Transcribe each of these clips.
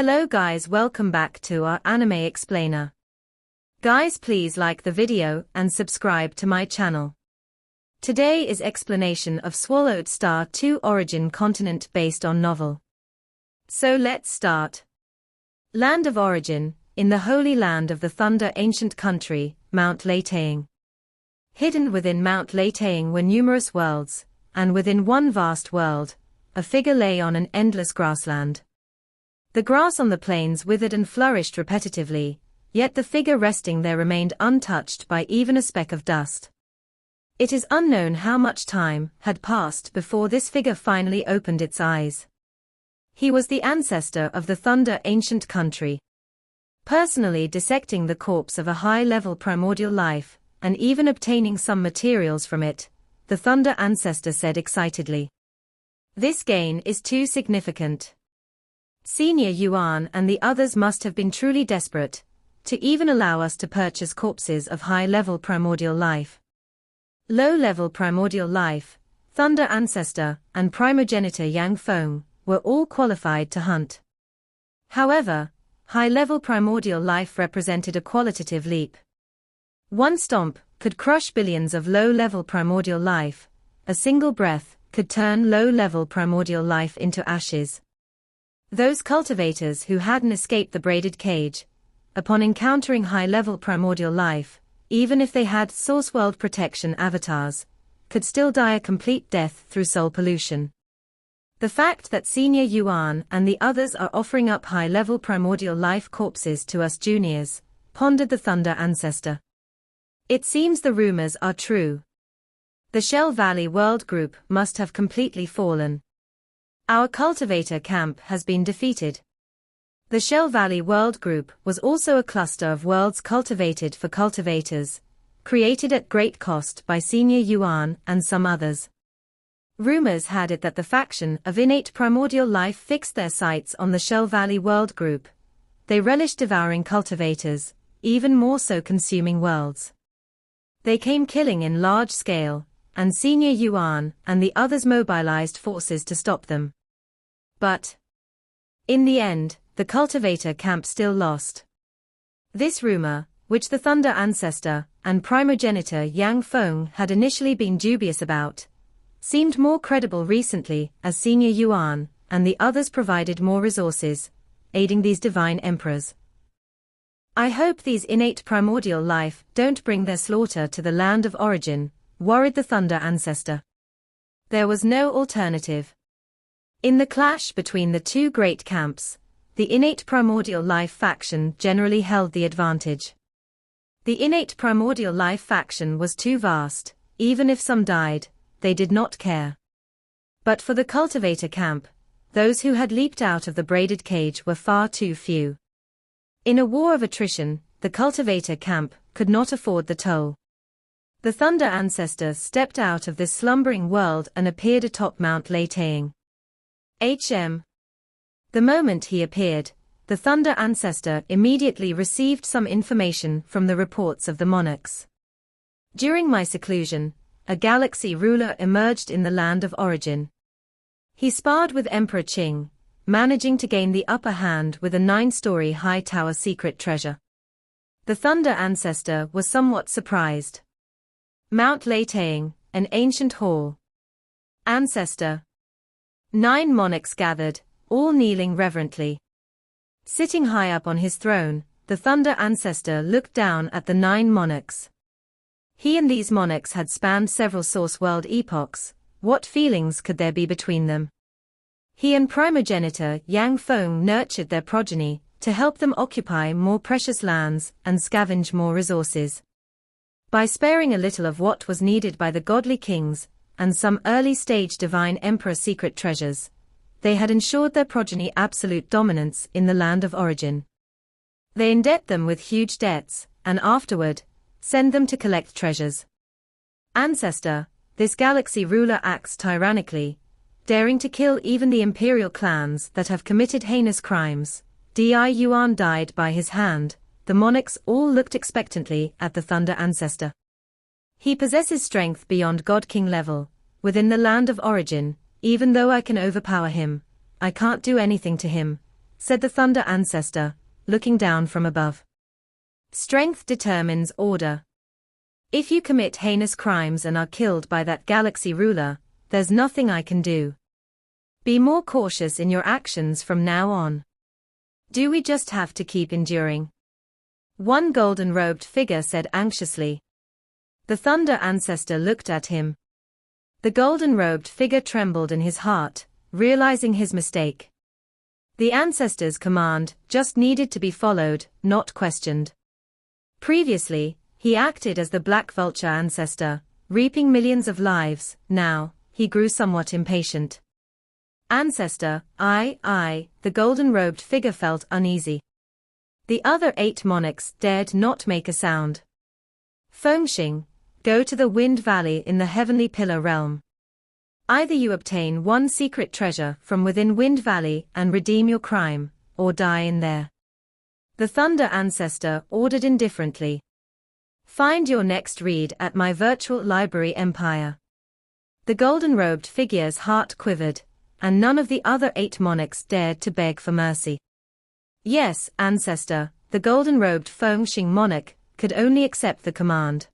Hello guys, welcome back to our anime explainer. Guys, please like the video and subscribe to my channel. Today is explanation of Swallowed Star 2 origin continent based on novel. So let's start. Land of origin, in the holy land of the thunder ancient country, Mount Breathtaking. Hidden within Mount Breathtaking were numerous worlds, and within one vast world, a figure lay on an endless grassland. The grass on the plains withered and flourished repetitively, yet the figure resting there remained untouched by even a speck of dust. It is unknown how much time had passed before this figure finally opened its eyes. He was the ancestor of the Thunder ancient country. Personally dissecting the corpse of a high-level primordial life, and even obtaining some materials from it, the Thunder ancestor said excitedly. This gain is too significant. Senior Yuan and the others must have been truly desperate, to even allow us to purchase corpses of high-level primordial life. Low-level primordial life, Thunder ancestor, and primogenitor Yang Feng, were all qualified to hunt. However, high-level primordial life represented a qualitative leap. One stomp could crush billions of low-level primordial life, a single breath could turn low-level primordial life into ashes. Those cultivators who hadn't escaped the braided cage, upon encountering high-level primordial life, even if they had source world protection avatars, could still die a complete death through soul pollution. The fact that Senior Yuan and the others are offering up high-level primordial life corpses to us juniors, pondered the Thunder ancestor. It seems the rumors are true. The Shell Valley World Group must have completely fallen. Our cultivator camp has been defeated. The Shell Valley World Group was also a cluster of worlds cultivated for cultivators, created at great cost by Senior Yuan and some others. Rumors had it that the faction of innate primordial life fixed their sights on the Shell Valley World Group. They relished devouring cultivators, even more so consuming worlds. They came killing in large scale, and Senior Yuan and the others mobilized forces to stop them. But in the end, the cultivator camp still lost. This rumor, which the Thunder ancestor and primogenitor Yang Feng had initially been dubious about, seemed more credible recently as Senior Yuan and the others provided more resources, aiding these divine emperors. I hope these innate primordial life don't bring their slaughter to the land of origin, worried the Thunder ancestor. There was no alternative. In the clash between the two great camps, the innate primordial life faction generally held the advantage. The innate primordial life faction was too vast, even if some died, they did not care. But for the cultivator camp, those who had leaped out of the braided cage were far too few. In a war of attrition, the cultivator camp could not afford the toll. The Thunder ancestor stepped out of this slumbering world and appeared atop Mount Breathtaking. The moment he appeared, the Thunder ancestor immediately received some information from the reports of the monarchs. During my seclusion, a galaxy ruler emerged in the land of origin. He sparred with Emperor Qing, managing to gain the upper hand with a 9-story high tower secret treasure. The Thunder ancestor was somewhat surprised. Mount Breathtaking, an ancient hall. Ancestor. 9 monarchs gathered, all kneeling reverently. Sitting high up on his throne, the Thunder ancestor looked down at the 9 monarchs. He and these monarchs had spanned several source world epochs. What feelings could there be between them? He and primogenitor Yang Feng nurtured their progeny to help them occupy more precious lands and scavenge more resources. By sparing a little of what was needed by the godly kings, and some early-stage divine emperor secret treasures, they had ensured their progeny absolute dominance in the land of origin. They indebt them with huge debts, and afterward, send them to collect treasures. Ancestor, this galaxy ruler acts tyrannically, daring to kill even the imperial clans that have committed heinous crimes. Yuan died by his hand. The monarchs all looked expectantly at the Thunder ancestor. He possesses strength beyond God King level, within the land of origin. Even though I can overpower him, I can't do anything to him, said the Thunder Ancestor, looking down from above. Strength determines order. If you commit heinous crimes and are killed by that galaxy ruler, there's nothing I can do. Be more cautious in your actions from now on. Do we just have to keep enduring? One golden-robed figure said anxiously. The Thunder Ancestor looked at him. The golden-robed figure trembled in his heart, realizing his mistake. The Ancestor's command just needed to be followed, not questioned. Previously, he acted as the Black Vulture Ancestor, reaping millions of lives. Now, he grew somewhat impatient. Ancestor, the golden-robed figure felt uneasy. The other 8 monarchs dared not make a sound. Fengxing, go to the Wind Valley in the Heavenly Pillar Realm. Either you obtain one secret treasure from within Wind Valley and redeem your crime, or die in there. The Thunder Ancestor ordered indifferently. Find your next read at my virtual library empire. The golden-robed figure's heart quivered, and none of the other 8 monarchs dared to beg for mercy. Yes, Ancestor, the golden-robed Fengxing monarch could only accept the command.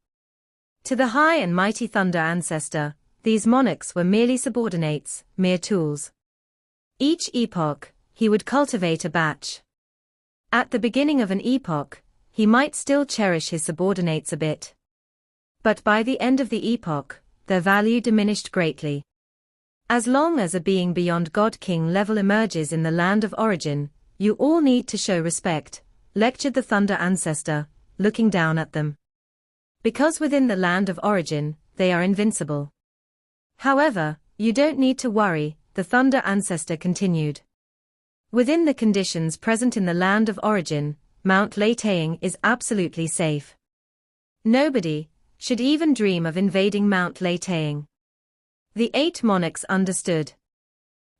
To the high and mighty Thunder Ancestor, these monarchs were merely subordinates, mere tools. Each epoch, he would cultivate a batch. At the beginning of an epoch, he might still cherish his subordinates a bit. But by the end of the epoch, their value diminished greatly. As long as a being beyond God King level emerges in the land of origin, you all need to show respect, lectured the Thunder Ancestor, looking down at them. Because within the land of origin, they are invincible. However, you don't need to worry, the Thunder Ancestor continued. Within the conditions present in the land of origin, Mount Leitang is absolutely safe. Nobody should even dream of invading Mount Leitang. The 8 monarchs understood.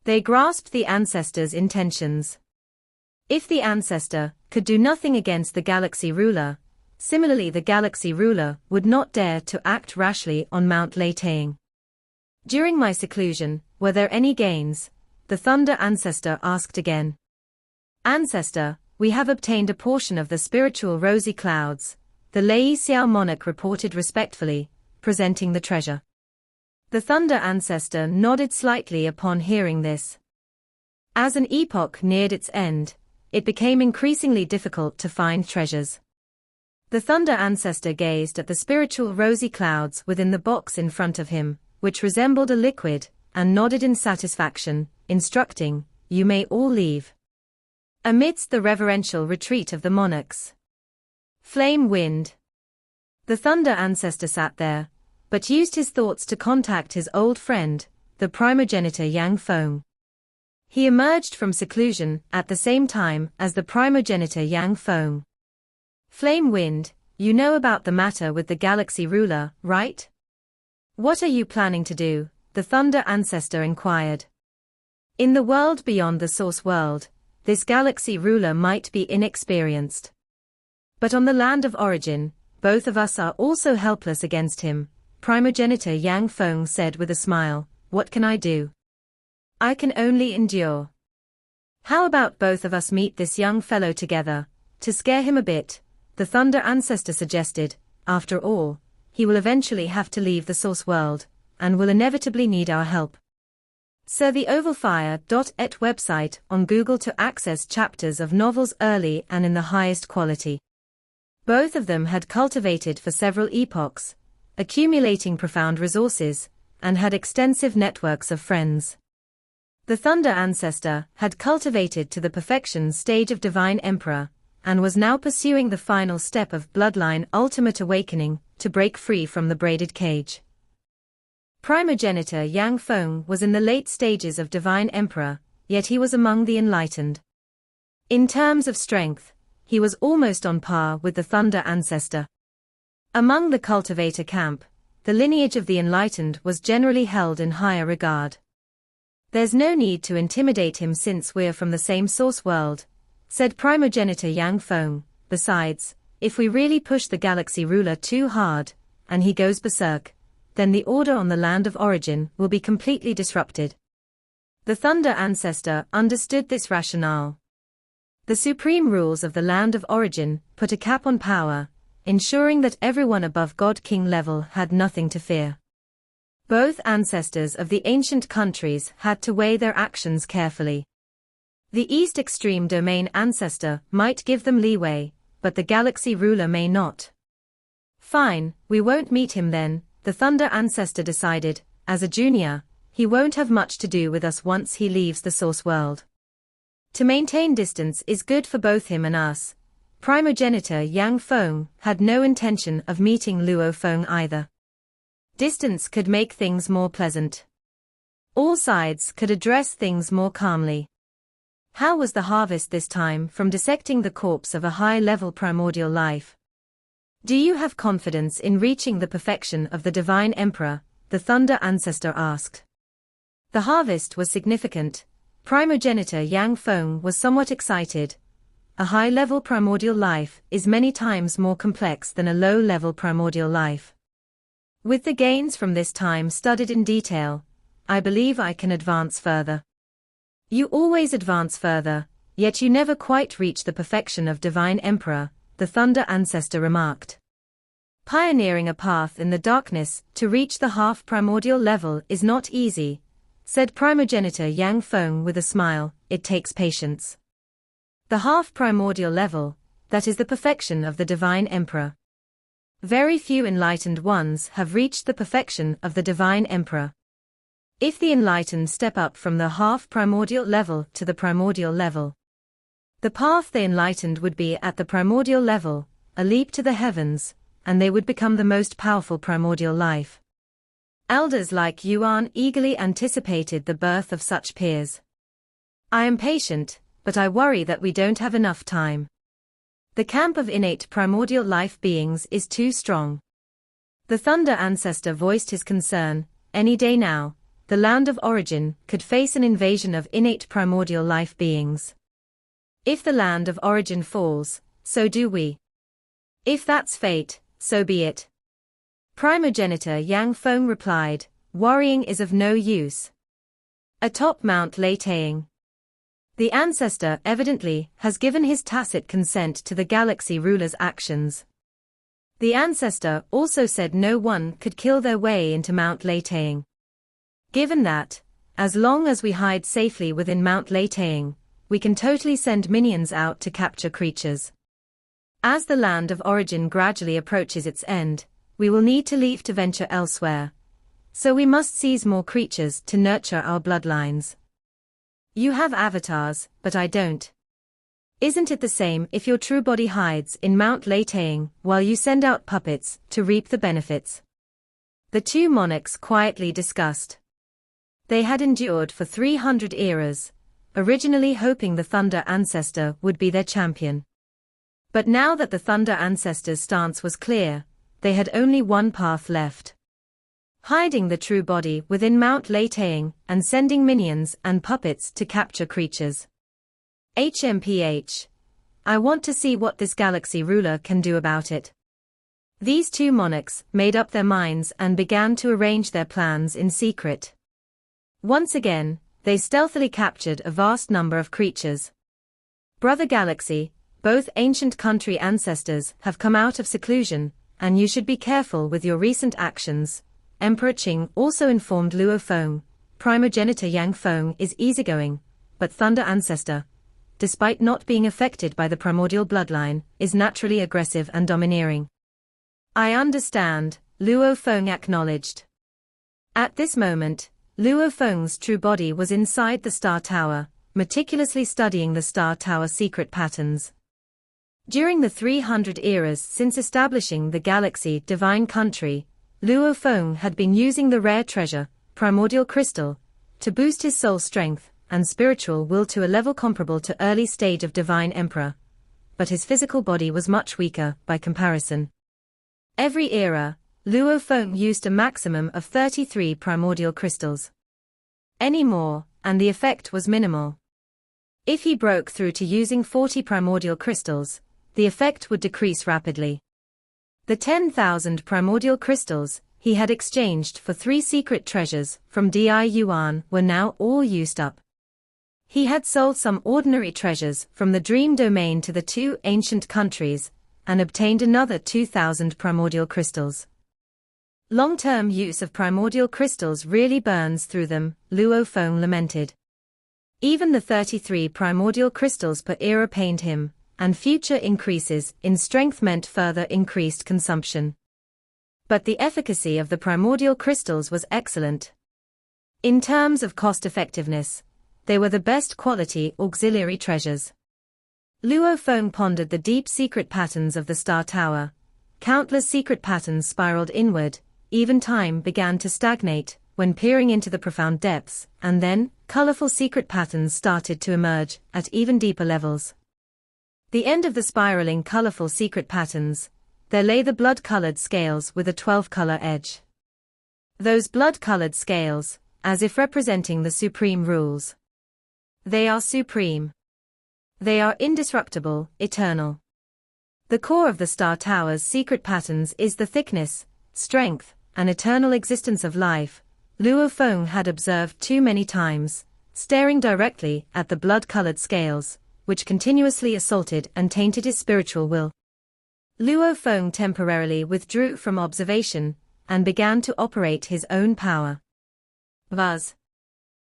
They grasped the Ancestor's intentions. If the Ancestor could do nothing against the Galaxy Ruler, similarly the Galaxy Ruler would not dare to act rashly on Mount Leitang. During my seclusion, were there any gains? The Thunder Ancestor asked again. Ancestor, we have obtained a portion of the spiritual rosy clouds, the Lei Xiao monarch reported respectfully, presenting the treasure. The Thunder Ancestor nodded slightly upon hearing this. As an epoch neared its end, it became increasingly difficult to find treasures. The Thunder Ancestor gazed at the spiritual rosy clouds within the box in front of him, which resembled a liquid, and nodded in satisfaction, instructing, you may all leave. Amidst the reverential retreat of the monarchs. Flame Wind. The Thunder Ancestor sat there, but used his thoughts to contact his old friend, the primogenitor Yang Feng. He emerged from seclusion at the same time as the primogenitor Yang Feng. Flame Wind, you know about the matter with the Galaxy Ruler, right? What are you planning to do? The Thunder Ancestor inquired. In the world beyond the Source World, this Galaxy Ruler might be inexperienced. But on the land of origin, both of us are also helpless against him, primogenitor Yang Feng said with a smile. What can I do? I can only endure. How about both of us meet this young fellow together, to scare him a bit, the Thunder Ancestor suggested. After all, he will eventually have to leave the Source World, and will inevitably need our help. Sir the Ovalfire.et website on Google to access chapters of novels early and in the highest quality. Both of them had cultivated for several epochs, accumulating profound resources, and had extensive networks of friends. The Thunder Ancestor had cultivated to the perfection stage of Divine Emperor, and was now pursuing the final step of Bloodline Ultimate Awakening, to break free from the braided cage. Primogenitor Yang Feng was in the late stages of Divine Emperor, yet he was among the enlightened. In terms of strength, he was almost on par with the Thunder Ancestor. Among the cultivator camp, the lineage of the enlightened was generally held in higher regard. There's no need to intimidate him since we're from the same source world, said primogenitor Yang Feng. Besides, if we really push the Galaxy Ruler too hard, and he goes berserk, then the order on the land of origin will be completely disrupted. The Thunder Ancestor understood this rationale. The supreme rules of the land of origin put a cap on power, ensuring that everyone above God-King level had nothing to fear. Both ancestors of the ancient countries had to weigh their actions carefully. The East Extreme Domain ancestor might give them leeway, but the galaxy ruler may not. Fine, we won't meet him then, the Thunder ancestor decided. As a junior, he won't have much to do with us once he leaves the source world. To maintain distance is good for both him and us. Primogenitor Yang Feng had no intention of meeting Luo Feng either. Distance could make things more pleasant. All sides could address things more calmly. How was the harvest this time from dissecting the corpse of a high-level primordial life? Do you have confidence in reaching the perfection of the Divine Emperor? The Thunder ancestor asked. The harvest was significant. Primogenitor Yang Feng was somewhat excited. A high-level primordial life is many times more complex than a low-level primordial life. With the gains from this time studied in detail, I believe I can advance further. You always advance further, yet you never quite reach the perfection of Divine Emperor, the Thunder ancestor remarked. Pioneering a path in the darkness to reach the half-primordial level is not easy, said Primogenitor Yang Feng with a smile. It takes patience. The half-primordial level, that is the perfection of the Divine Emperor. Very few enlightened ones have reached the perfection of the Divine Emperor. If the enlightened step up from the half-primordial level to the primordial level, the path they enlightened would be at the primordial level, a leap to the heavens, and they would become the most powerful primordial life. Elders like Yuan eagerly anticipated the birth of such peers. I am patient, but I worry that we don't have enough time. The camp of innate primordial life beings is too strong. The Thunder ancestor voiced his concern. Any day now, the land of origin could face an invasion of innate primordial life beings. If the land of origin falls, so do we. If that's fate, so be it. Primogenitor Yang Feng replied, worrying is of no use. Atop Mount Leitang. The ancestor evidently has given his tacit consent to the galaxy ruler's actions. The ancestor also said no one could kill their way into Mount Leitang. Given that, as long as we hide safely within Mount Leitang, we can totally send minions out to capture creatures. As the land of origin gradually approaches its end, we will need to leave to venture elsewhere. So we must seize more creatures to nurture our bloodlines. You have avatars, but I don't. Isn't it the same if your true body hides in Mount Leitang while you send out puppets to reap the benefits? The two monarchs quietly discussed. They had endured for 300 eras, originally hoping the Thunder ancestor would be their champion. But now that the Thunder ancestor's stance was clear, they had only one path left. Hiding the true body within Mount Leitang and sending minions and puppets to capture creatures. HMPH. I want to see what this galaxy ruler can do about it. These two monarchs made up their minds and began to arrange their plans in secret. Once again, they stealthily captured a vast number of creatures. Brother Galaxy, both ancient country ancestors have come out of seclusion, and you should be careful with your recent actions. Emperor Qing also informed Luo Feng. Primogenitor Yang Feng is easygoing, but Thunder ancestor, despite not being affected by the primordial bloodline, is naturally aggressive and domineering. I understand, Luo Feng acknowledged. At this moment, Luo Feng's true body was inside the Star Tower, meticulously studying the Star Tower secret patterns. During the 300 eras since establishing the galaxy divine country, Luo Feng had been using the rare treasure, primordial crystal, to boost his soul strength and spiritual will to a level comparable to early stage of Divine Emperor. But his physical body was much weaker by comparison. Every era, Luo Feng used a maximum of 33 primordial crystals. Any more, and the effect was minimal. If he broke through to using 40 primordial crystals, the effect would decrease rapidly. The 10,000 primordial crystals he had exchanged for 3 secret treasures from Di Yuan were now all used up. He had sold some ordinary treasures from the dream domain to the two ancient countries, and obtained another 2,000 primordial crystals. Long-term use of primordial crystals really burns through them, Luo Feng lamented. Even the 33 primordial crystals per era pained him, and future increases in strength meant further increased consumption. But the efficacy of the primordial crystals was excellent. In terms of cost-effectiveness, they were the best quality auxiliary treasures. Luo Feng pondered the deep secret patterns of the Star Tower. Countless secret patterns spiraled inward, even time began to stagnate when peering into the profound depths, and then, colorful secret patterns started to emerge at even deeper levels. The end of the spiraling colorful secret patterns, there lay the blood-colored scales with a 12-color edge. Those blood-colored scales, as if representing the supreme rules. They are supreme. They are indestructible, eternal. The core of the Star Tower's secret patterns is the thickness, strength, and eternal existence of life, Luo Feng had observed too many times, staring directly at the blood-colored scales, which continuously assaulted and tainted his spiritual will. Luo Feng temporarily withdrew from observation, and began to operate his own power. Buzz.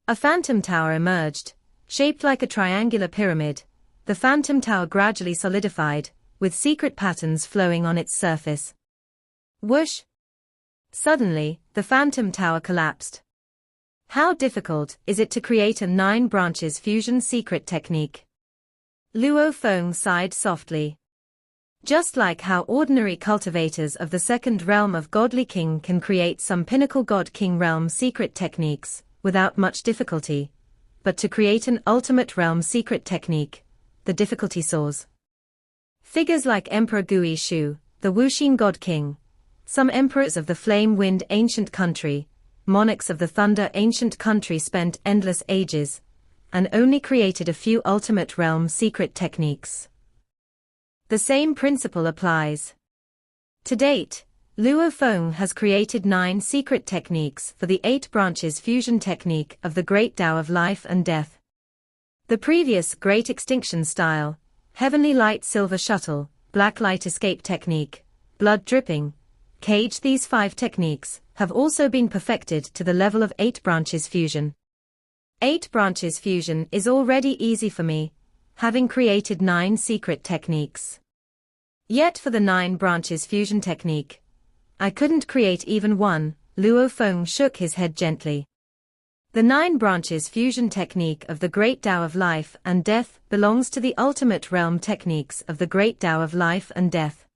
A phantom tower emerged, shaped like a triangular pyramid. The phantom tower gradually solidified, with secret patterns flowing on its surface. Whoosh! Suddenly, the phantom tower collapsed. How difficult is it to create a 9 branches fusion secret technique? Luo Feng sighed softly. Just like how ordinary cultivators of the second realm of Godly King can create some pinnacle God King realm secret techniques, without much difficulty, but to create an ultimate realm secret technique, the difficulty soars. Figures like Emperor Gui Shu, the Wuxin God King, some emperors of the Flame Wind ancient country, monarchs of the Thunder ancient country spent endless ages, and only created a few ultimate realm secret techniques. The same principle applies. To date, Luo Feng has created 9 secret techniques for the 8 branches fusion technique of the Great Tao of Life and Death. The previous Great Extinction style, Heavenly Light Silver Shuttle, Black Light Escape Technique, Blood Dripping, Cage. These 5 techniques have also been perfected to the level of 8 branches fusion. 8 branches fusion is already easy for me, having created 9 secret techniques. Yet for the 9 branches fusion technique, I couldn't create even one. Luo Feng shook his head gently. The 9 branches fusion technique of the Great Tao of Life and Death belongs to the ultimate realm techniques of the Great Tao of Life and Death.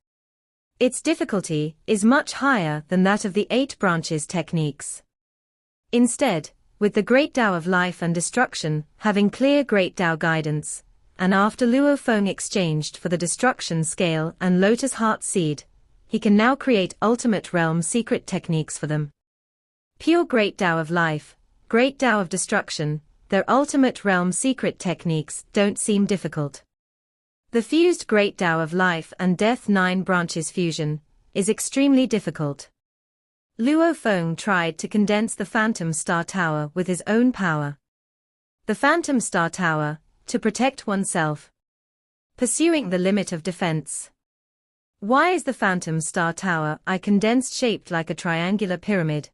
Its difficulty is much higher than that of the 8 branches techniques. Instead, with the Great Tao of Life and Destruction having clear Great Tao guidance, and after Luo Feng exchanged for the Destruction Scale and Lotus Heart Seed, he can now create ultimate realm secret techniques for them. Pure Great Tao of Life, Great Tao of Destruction, their ultimate realm secret techniques don't seem difficult. The fused Great Tao of Life and Death 9 branches fusion is extremely difficult. Luo Feng tried to condense the Phantom Star Tower with his own power. The Phantom Star Tower, to protect oneself. Pursuing the limit of defense. Why is the Phantom Star Tower condensed shaped like a triangular pyramid?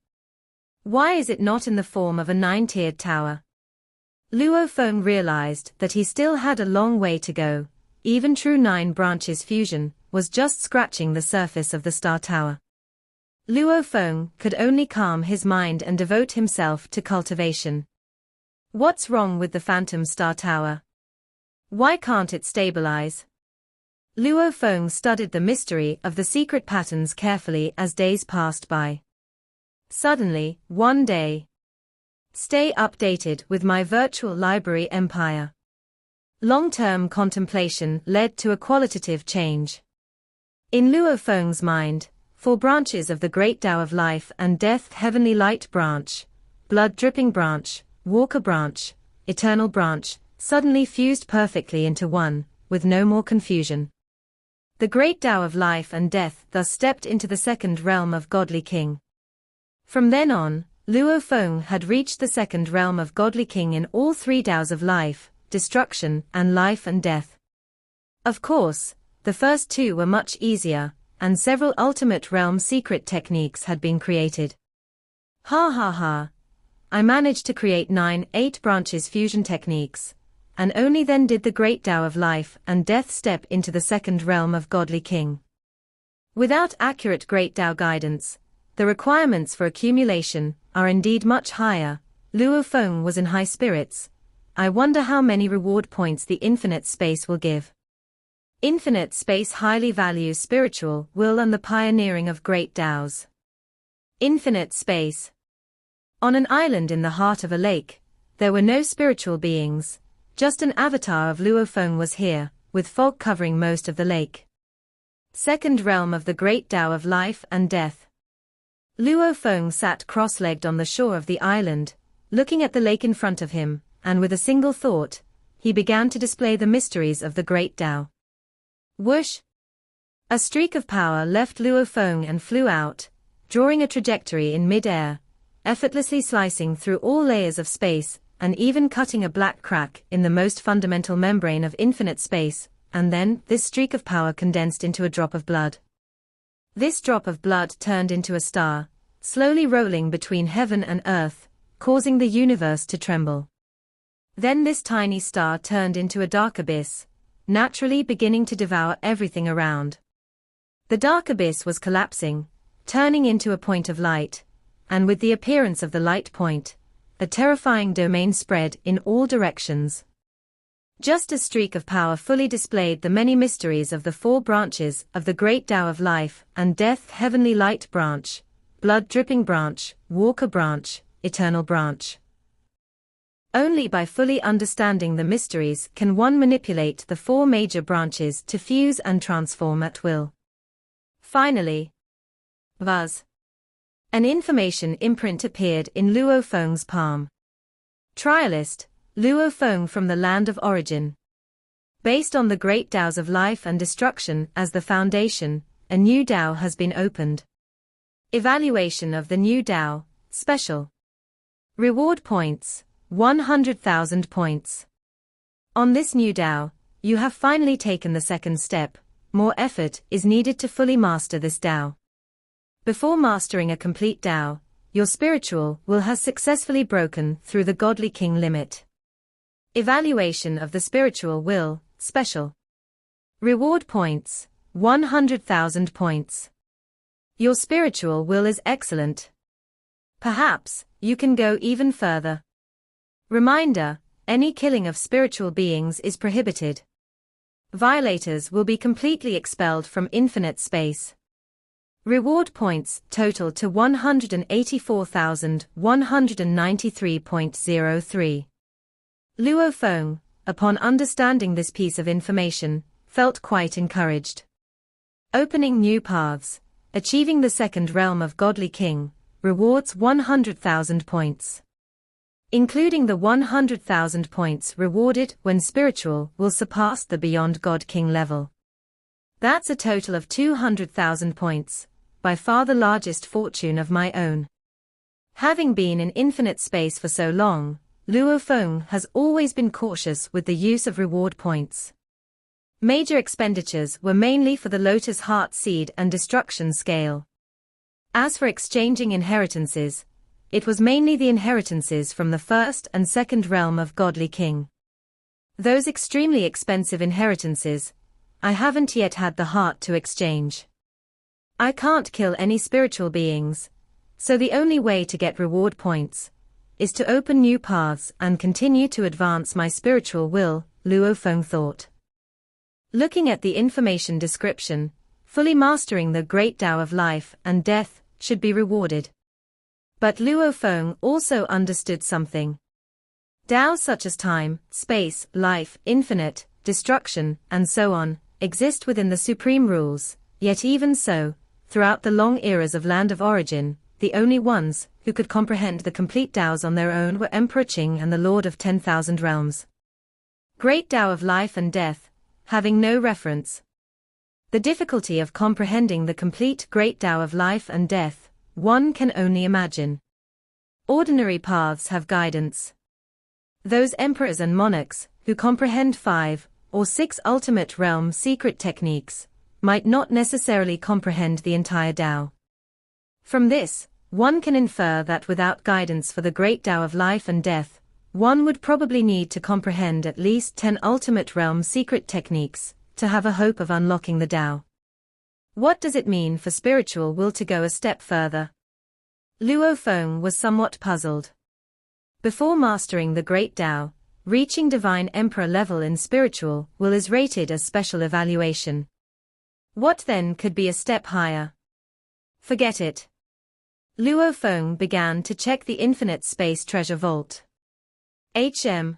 Why is it not in the form of a 9-tiered tower? Luo Feng realized that he still had a long way to go. Even true 9 branches fusion was just scratching the surface of the Star Tower. Luo Feng could only calm his mind and devote himself to cultivation. What's wrong with the Phantom Star Tower? Why can't it stabilize? Luo Feng studied the mystery of the secret patterns carefully as days passed by. Suddenly, one day. Stay updated with my virtual library empire. Long-term contemplation led to a qualitative change. In Luo Feng's mind, 4 branches of the Great Tao of Life and Death, Heavenly Light Branch, Blood Dripping Branch, Walker Branch, Eternal Branch, suddenly fused perfectly into one, with no more confusion. The Great Tao of Life and Death thus stepped into the second realm of Godly King. From then on, Luo Feng had reached the second realm of Godly King in all three Taos of life, destruction, and life and death. Of course, the first two were much easier, and several ultimate realm secret techniques had been created. Ha ha ha. I managed to create 8 branches fusion techniques, and only then did the great Tao of life and death step into the second realm of Godly King. Without accurate great Tao guidance, the requirements for accumulation are indeed much higher. Luo Feng was in high spirits. I wonder how many reward points the infinite space will give. Infinite space highly values spiritual will and the pioneering of great Taos. Infinite space. On an island in the heart of a lake, there were no spiritual beings, just an avatar of Luo Feng was here, with fog covering most of the lake. Second realm of the great Tao of life and death. Luo Feng sat cross-legged on the shore of the island, looking at the lake in front of him, and with a single thought, he began to display the mysteries of the great Tao. Whoosh! A streak of power left Luo Feng and flew out, drawing a trajectory in mid-air, effortlessly slicing through all layers of space, and even cutting a black crack in the most fundamental membrane of infinite space, and then this streak of power condensed into a drop of blood. This drop of blood turned into a star, slowly rolling between heaven and earth, causing the universe to tremble. Then this tiny star turned into a dark abyss, naturally beginning to devour everything around. The dark abyss was collapsing, turning into a point of light, and with the appearance of the light point, a terrifying domain spread in all directions. Just a streak of power fully displayed the many mysteries of the 4 branches of the great Tao of life and death: heavenly light branch, blood-dripping branch, walker branch, eternal branch. Only by fully understanding the mysteries can one manipulate the 4 major branches to fuse and transform at will. Finally, Vaz. An information imprint appeared in Luo Feng's palm. Trialist, Luo Feng from the land of origin. Based on the great Taos of life and destruction as the foundation, a new Tao has been opened. Evaluation of the new Tao, special. Reward points, 100,000 points. On this new Tao, you have finally taken the second step. More effort is needed to fully master this Tao. Before mastering a complete Tao, your spiritual will has successfully broken through the Godly King limit. Evaluation of the spiritual will, special. Reward points, 100,000 points. Your spiritual will is excellent. Perhaps, you can go even further. Reminder, any killing of spiritual beings is prohibited. Violators will be completely expelled from infinite space. Reward points total to 184,193.03. Luo Feng, upon understanding this piece of information, felt quite encouraged. Opening new paths, achieving the second realm of Godly King, rewards 100,000 points. Including the 100,000 points rewarded when spiritual will surpass the Beyond God King level. That's a total of 200,000 points, by far the largest fortune of my own. Having been in infinite space for so long, Luo Feng has always been cautious with the use of reward points. Major expenditures were mainly for the Lotus Heart Seed and Destruction Scale. As for exchanging inheritances, it was mainly the inheritances from the first and second realm of Godly King. Those extremely expensive inheritances, I haven't yet had the heart to exchange. I can't kill any spiritual beings, so the only way to get reward points is to open new paths and continue to advance my spiritual will, Luo Feng thought. Looking at the information description, fully mastering the great Tao of life and death should be rewarded. But Luo Feng also understood something. Taos such as time, space, life, infinite, destruction, and so on, exist within the supreme rules, yet even so, throughout the long eras of Land of Origin, the only ones who could comprehend the complete Taos on their own were Emperor Qing and the Lord of 10,000 Realms. Great Tao of life and death, having no reference. The difficulty of comprehending the complete great Tao of life and death, one can only imagine. Ordinary paths have guidance. Those emperors and monarchs, who comprehend 5 or 6 ultimate realm secret techniques, might not necessarily comprehend the entire Tao. From this, one can infer that without guidance for the great Tao of life and death, one would probably need to comprehend at least 10 ultimate realm secret techniques to have a hope of unlocking the Tao. What does it mean for spiritual will to go a step further? Luo Feng was somewhat puzzled. Before mastering the great Tao, reaching divine emperor level in spiritual will is rated as special evaluation. What then could be a step higher? Forget it. Luo Feng began to check the infinite space treasure vault. Luo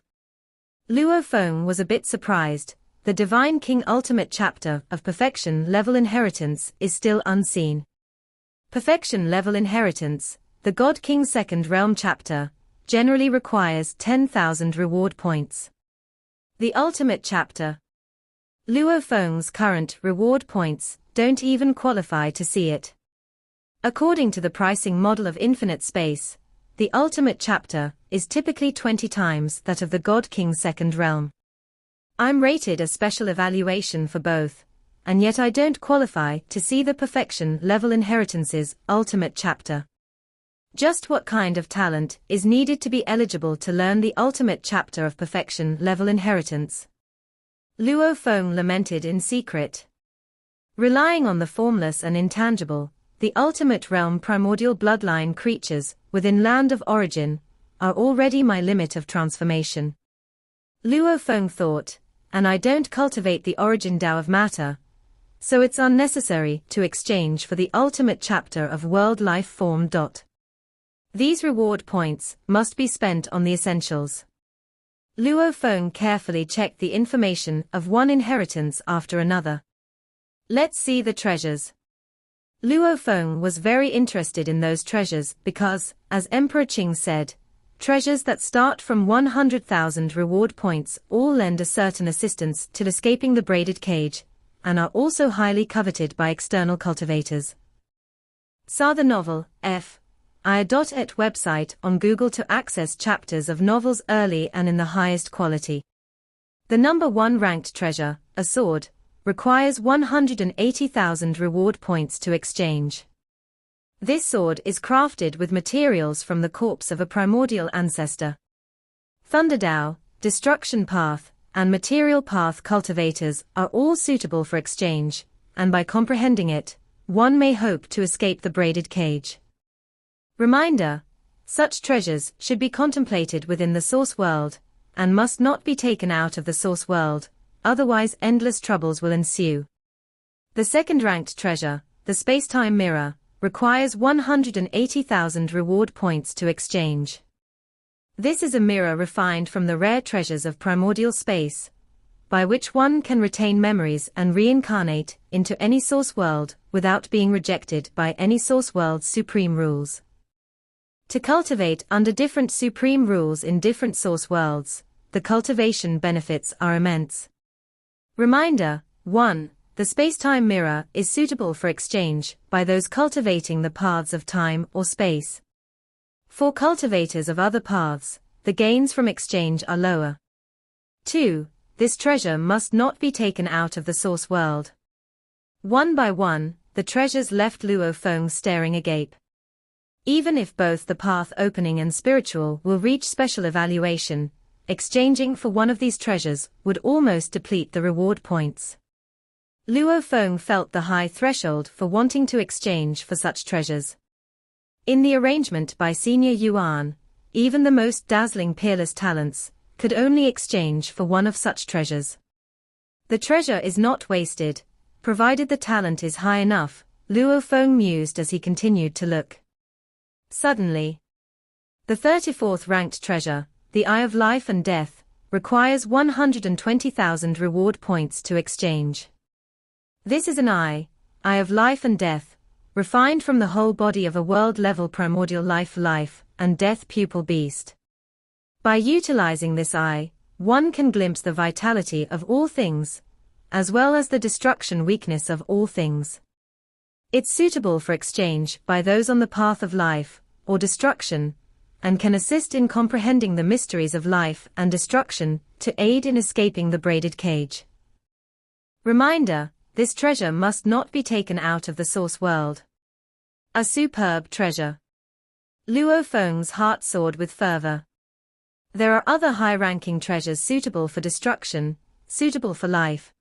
Feng was a bit surprised. The Divine King Ultimate Chapter of Perfection Level Inheritance is still unseen. Perfection Level Inheritance, the God King Second Realm Chapter, generally requires 10,000 reward points. The Ultimate Chapter. Luo Feng's current reward points don't even qualify to see it. According to the pricing model of infinite space, the Ultimate Chapter is typically 20 times that of the God King Second Realm. I'm rated as special evaluation for both, and yet I don't qualify to see the Perfection Level Inheritance's Ultimate Chapter. Just what kind of talent is needed to be eligible to learn the Ultimate Chapter of Perfection Level Inheritance? Luo Feng lamented in secret. Relying on the formless and intangible, the ultimate realm primordial bloodline creatures within land of origin are already my limit of transformation. Luo Feng thought, and I don't cultivate the origin Tao of matter, so it's unnecessary to exchange for the ultimate chapter of world life form. These reward points must be spent on the essentials. Luo Feng carefully checked the information of one inheritance after another. Let's see the treasures. Luo Feng was very interested in those treasures because, as Emperor Qing said, treasures that start from 100,000 reward points all lend a certain assistance to escaping the braided cage, and are also highly coveted by external cultivators. Saw the novel, et website on Google to access chapters of novels early and in the highest quality. The number 1 ranked treasure, a sword, requires 180,000 reward points to exchange. This sword is crafted with materials from the corpse of a primordial ancestor. Thunder Tao, Destruction Path, and Material Path cultivators are all suitable for exchange, and by comprehending it, one may hope to escape the braided cage. Reminder: such treasures should be contemplated within the source world, and must not be taken out of the source world, otherwise endless troubles will ensue. The second-ranked treasure, the space-time mirror, requires 180,000 reward points to exchange. This is a mirror refined from the rare treasures of primordial space, by which one can retain memories and reincarnate into any source world without being rejected by any source world's supreme rules. To cultivate under different supreme rules in different source worlds, the cultivation benefits are immense. Reminder: 1. The space-time mirror is suitable for exchange by those cultivating the paths of time or space. For cultivators of other paths, the gains from exchange are lower. 2. This treasure must not be taken out of the source world. One by one, the treasures left Luo Feng staring agape. Even if both the path opening and spiritual will reach special evaluation, exchanging for one of these treasures would almost deplete the reward points. Luo Feng felt the high threshold for wanting to exchange for such treasures. In the arrangement by Senior Yuan, even the most dazzling peerless talents could only exchange for one of such treasures. The treasure is not wasted, provided the talent is high enough, Luo Feng mused as he continued to look. Suddenly, the 34th ranked treasure, the Eye of Life and Death, requires 120,000 reward points to exchange. This is an eye of life and death, refined from the whole body of a world-level primordial life and death pupil beast. By utilizing this eye, one can glimpse the vitality of all things, as well as the destruction weakness of all things. It's suitable for exchange by those on the path of life, or destruction, and can assist in comprehending the mysteries of life and destruction, to aid in escaping the braided cage. Reminder: this treasure must not be taken out of the source world. A superb treasure. Luo Feng's heart soared with fervor. There are other high-ranking treasures suitable for destruction, suitable for life.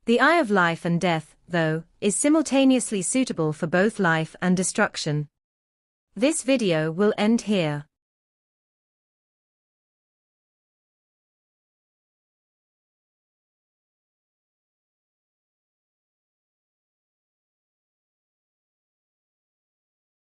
The Eye of Life and Death, though, is simultaneously suitable for both life and destruction. This video will end here.